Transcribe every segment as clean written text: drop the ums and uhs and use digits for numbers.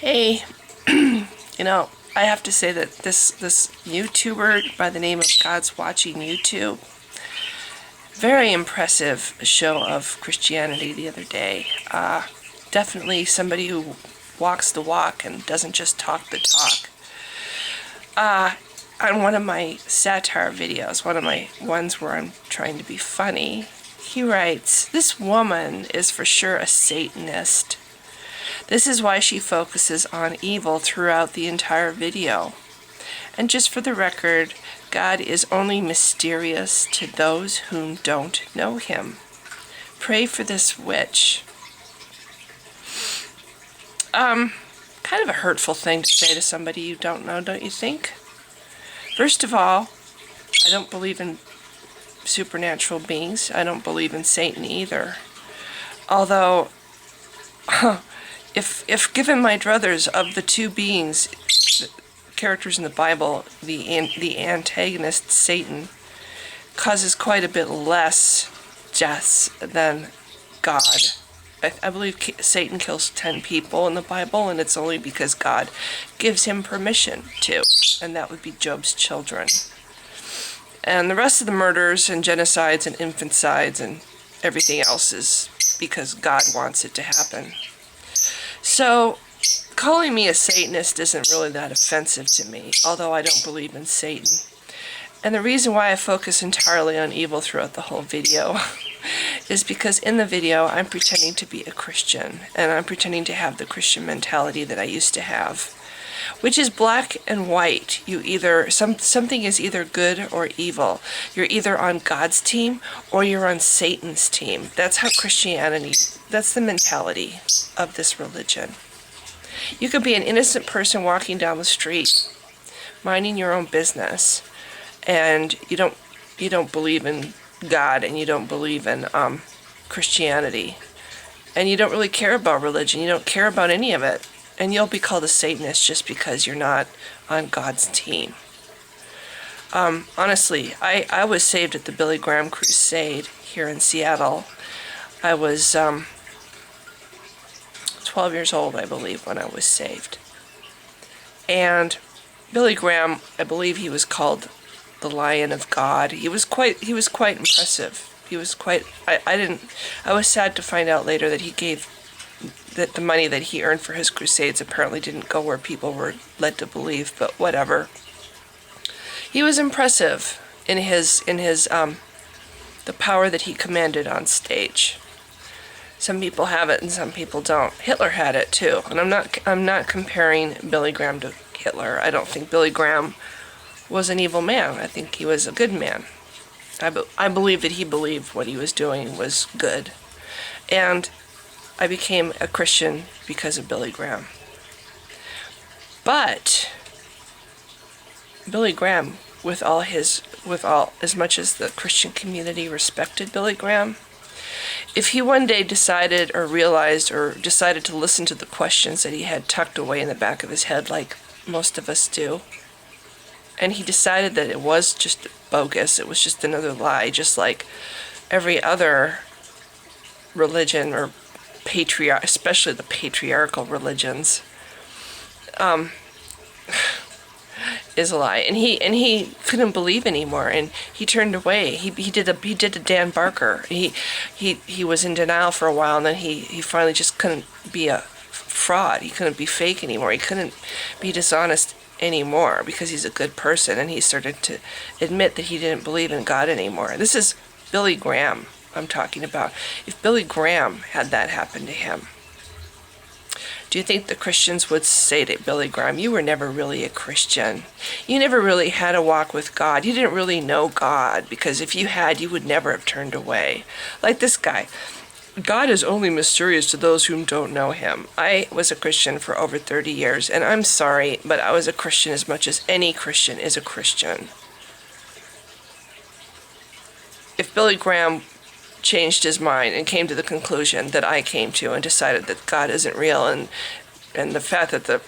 Hey, I have to say that this YouTuber by the name of Godswatchingutube, very impressive show of Christianity the other day. Definitely somebody who walks the walk and doesn't just talk the talk. On one of my satire videos, one of my ones where I'm trying to be funny, he writes, "This woman is for sure a Satanist. This is why she focuses on evil throughout the entire video. And just for the record, God is only mysterious to those whom don't know him. Pray for this witch." Kind of a hurtful thing to say to somebody you don't know, don't you think? First of all, I don't believe in supernatural beings. I don't believe in Satan either. Although, if given my druthers, of the two beings, the characters in the Bible, the antagonist, Satan, causes quite a bit less deaths than God. I believe Satan kills 10 people in the Bible, and it's only because God gives him permission to, and that would be Job's children. And the rest of the murders and genocides and infanticides and everything else is because God wants it to happen. So, calling me a Satanist isn't really that offensive to me, although I don't believe in Satan. And the reason why I focus entirely on evil throughout the whole video is because in the video I'm pretending to be a Christian, and I'm pretending to have the Christian mentality that I used to have, which is black and white. Something is either good or evil. You're either on God's team or you're on Satan's team. That's how Christianity, that's the mentality of this religion. You could be an innocent person walking down the street, minding your own business, and you don't believe in God, and you don't believe in Christianity, and you don't really care about religion. You don't care about any of it, and you'll be called a Satanist just because you're not on God's team. Honestly, I was saved at the Billy Graham Crusade here in Seattle. I was 12 years old, I believe, when I was saved. And Billy Graham, I believe he was called the Lion of God. He was quite impressive. He was quite, I was sad to find out later that that the money that he earned for his crusades apparently didn't go where people were led to believe, but whatever. He was impressive in his the power that he commanded on stage. Some people have it and some people don't. Hitler had it too, and I'm not comparing Billy Graham to Hitler. I don't think Billy Graham was an evil man. I think he was a good man. I believe that he believed what he was doing was good. And I became a Christian because of Billy Graham. But Billy Graham, with as much as the Christian community respected Billy Graham, if he one day decided to listen to the questions that he had tucked away in the back of his head, like most of us do, and he decided that it was just bogus, it was just another lie, just like every other religion, or especially the patriarchal religions, is a lie. And he couldn't believe anymore, and he turned away. He did a Dan Barker. He was in denial for a while, and then he finally just couldn't be a fraud. He couldn't be fake anymore. He couldn't be dishonest anymore because he's a good person, and he started to admit that he didn't believe in God anymore. This is Billy Graham I'm talking about. If Billy Graham had that happen to him, do you think the Christians would say to Billy Graham, "You were never really a Christian. You never really had a walk with God. You didn't really know God, because if you had, you would never have turned away." Like this guy. God is only mysterious to those whom don't know him. I was a Christian for over 30 years, and I'm sorry, but I was a Christian as much as any Christian is a Christian. If Billy Graham changed his mind and came to the conclusion that I came to, and decided that God isn't real, and the fact that the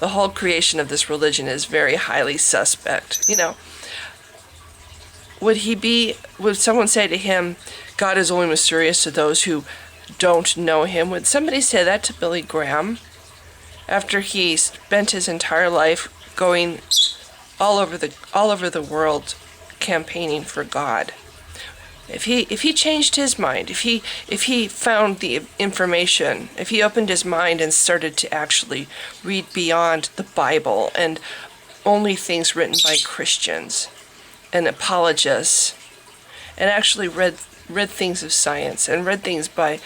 whole creation of this religion is very highly suspect, would someone say to him, God is only mysterious to those who don't know him? Would somebody say that to Billy Graham? after he spent his entire life going all over the world campaigning for God. If he changed his mind, if he found the information, if he opened his mind and started to actually read beyond the Bible and only things written by Christians and apologists, and actually read things of science and read things by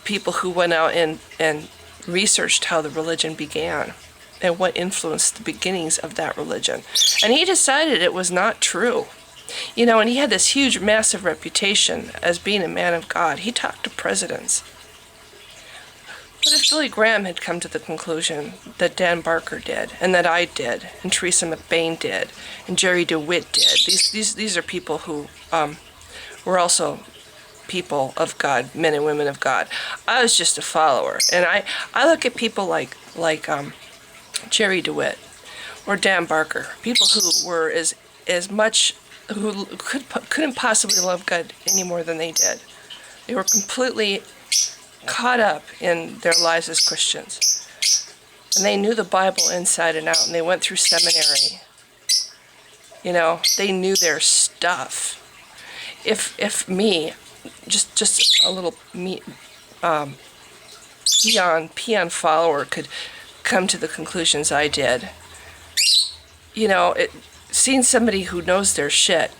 people who went out and researched how the religion began and what influenced the beginnings of that religion. And he decided it was not true. You know, and he had this huge, massive reputation as being a man of God. He talked to presidents. What if Billy Graham had come to the conclusion that Dan Barker did, and that I did, and Teresa McBain did, and Jerry DeWitt did? These are people who were also people of God, men and women of God. I was just a follower, and I look at people like Jerry DeWitt or Dan Barker, people who were as much, who couldn't possibly love God any more than they did. They were completely caught up in their lives as Christians. And they knew the Bible inside and out, and they went through seminary. You know, they knew their stuff. If me, just a little peon follower could come to the conclusions I did, you know, seeing somebody who knows their shit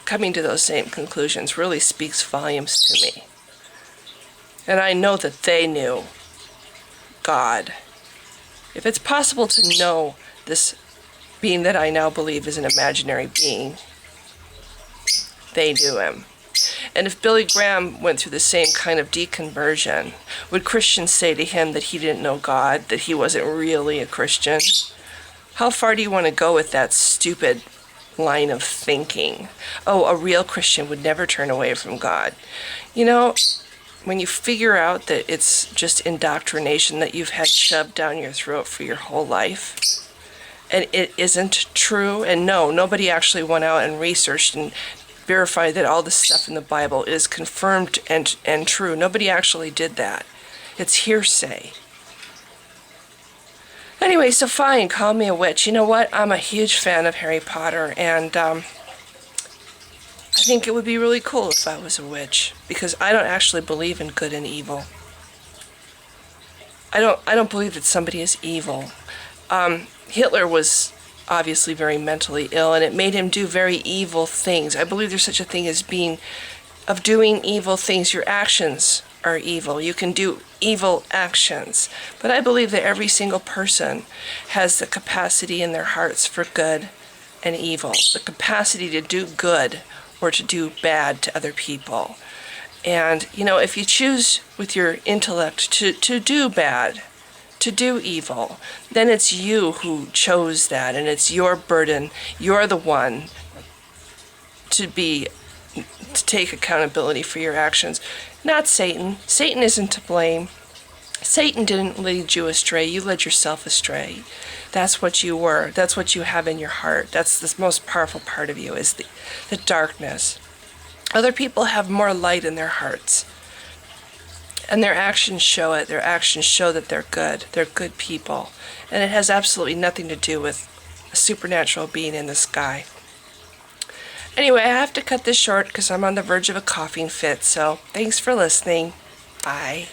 coming to those same conclusions really speaks volumes to me. And I know that they knew God. If it's possible to know this being that I now believe is an imaginary being, they knew him. And if Billy Graham went through the same kind of deconversion, would Christians say to him that he didn't know God, that he wasn't really a Christian? How far do you want to go with that stupid line of thinking? Oh, a real Christian would never turn away from God. You know, when you figure out that it's just indoctrination that you've had shoved down your throat for your whole life, and it isn't true, and no, nobody actually went out and researched and verified that all the stuff in the Bible is confirmed and true. Nobody actually did that. It's hearsay. Anyway, so fine, call me a witch. You know what? I'm a huge fan of Harry Potter, and I think it would be really cool if I was a witch, because I don't actually believe in good and evil. I don't believe that somebody is evil. Hitler was obviously very mentally ill, and it made him do very evil things. I believe there's such a thing as doing evil things. Your actions are evil. You can do evil actions. But I believe that every single person has the capacity in their hearts for good and evil, the capacity to do good or to do bad to other people. And, you know, if you choose with your intellect to do bad, to do evil, then it's you who chose that, and it's your burden. You're the one to take accountability for your actions, not Satan. Satan isn't to blame. Satan didn't lead you astray. You led yourself astray. That's what you were. That's what you have in your heart. That's the most powerful part of you, is the darkness. Other people have more light in their hearts. And their actions show it. Their actions show that they're good. They're good people. And it has absolutely nothing to do with a supernatural being in the sky. Anyway, I have to cut this short because I'm on the verge of a coughing fit. So thanks for listening. Bye.